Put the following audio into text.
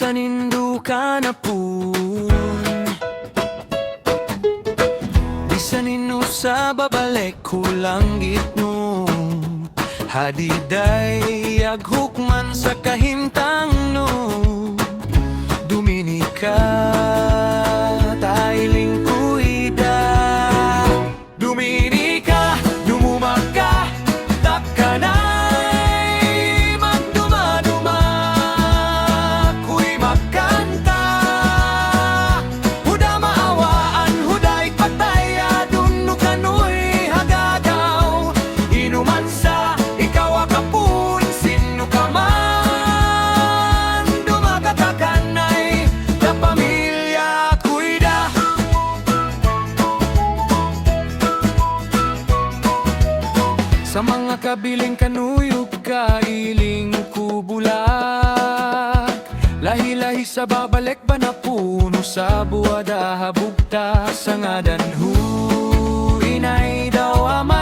Bisan hindu ka na pun, bisan inu sa babalik kulang gitno. Hadiday aghukman sa kahimtang no. Dominika tailing kuida, Dominika dumumaka takkanay magduma-duma. Kuy magkanta huda maawaan huday patay adun kanoy hagagaw. Inuman sa ikaw akapun sino ka man dumakatakanay na pamilya kuida. Sa mga kabiling kanuyog kailing kubulak, lahi-lahi sa babalik ba na puno sa buwada habugta sa ngadan hu inay daw ama.